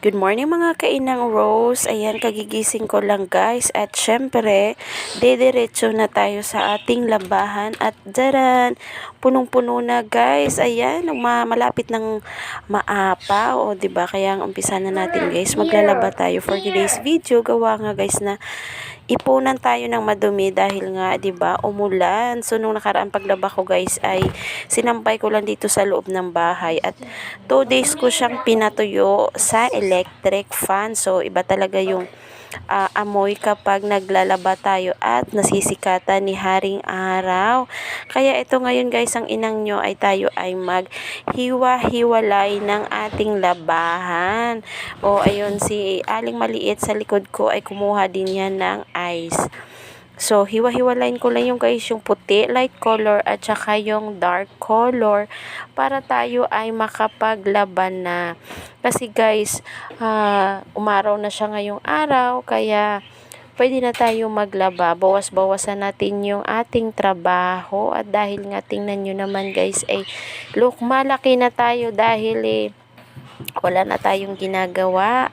Good morning mga kainang Rose. Ayan, kagigising ko lang guys. At syempre, dediretso na tayo sa ating labahan. At daran, punong-puno na guys. Ayan, malapit ng maapa. O, diba? Kaya ang umpisa na natin guys. Maglalaba tayo for today's video. Gawa nga guys na ipunan tayo ng madumi dahil nga 'di ba umulan. So nung nakaraan paglaba ko guys ay sinampay ko lang dito sa loob ng bahay at 2 days ko siyang pinatuyo sa electric fan. So iba talaga yung amoy kapag naglalaba tayo at nasisikatan ni Haring Araw. Kaya ito ngayon guys, ang inang nyo ay tayo ay maghiwa-hiwalay ng ating labahan. O ayun, si Aling Maliit sa likod ko ay kumuha din yan ng ice. So, hiwa-hiwalayin ko lang yung guys, yung puti, light color, at saka yung dark color para tayo ay makapaglaban na. Kasi guys, umaraw na siya ngayong araw, kaya pwede na tayo maglaba. Bawas-bawasan natin yung ating trabaho. At dahil nga, tingnan nyo naman guys, look, malaki na tayo dahil wala na tayong ginagawa.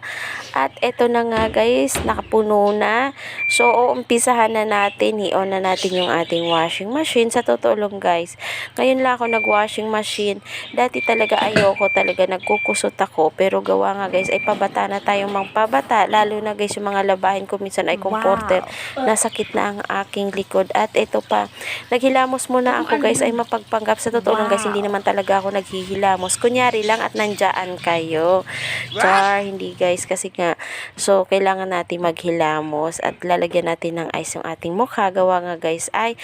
At eto na nga guys, nakapuno na. So, umpisahan na natin, i-on na natin yung ating washing machine. Sa totoo lang guys, ngayon lang ako nag-washing machine. Dati talaga ayoko, talaga nagkukusot ako. Pero gawa nga guys, ay pabata na tayong pabata. Lalo na guys, yung mga labahin ko minsan ay comforter. Nasakit na ang aking likod. At ito pa, naghilamos muna ako guys, ay mapagpanggap. Sa totoo lang guys, hindi naman talaga ako naghihilamos. Kunyari lang at nandyaan kayo. Char, hindi guys, kasi nga, so kailangan natin maghilamos at lalagyan natin ng ice yung ating mukha. Gawa nga guys ay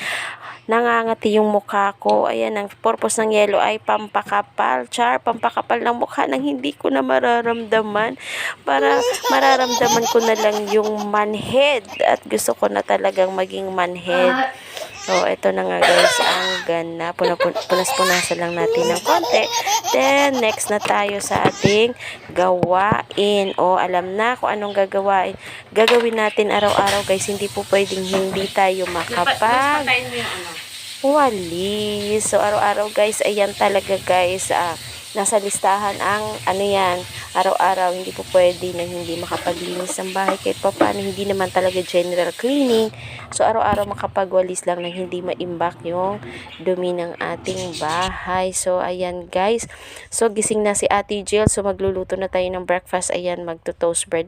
nangangati yung mukha ko. Ayan, ang purpose ng yellow ay pampakapal. Char, pampakapal ng mukha nang hindi ko na mararamdaman. Para mararamdaman ko na lang yung manhead. At gusto ko na talagang maging manhead. So, ito na nga guys, ang ganda. Punas-punasan lang natin ng konti. Then, next na tayo sa ating gawain. O, alam na kung anong gagawin natin araw-araw guys. Hindi po pwedeng hindi tayo walis. So, araw-araw guys, ayan talaga guys. Nasa listahan ang araw-araw, hindi po pwede na hindi makapaglinis ng bahay kahit pa paano, hindi naman talaga general cleaning. So araw-araw makapagwalis lang nang hindi maimbak yung dumi ng ating bahay. So ayan guys, so gising na si Ate Jill, so magluluto na tayo ng breakfast. Ayan, magto-toast bread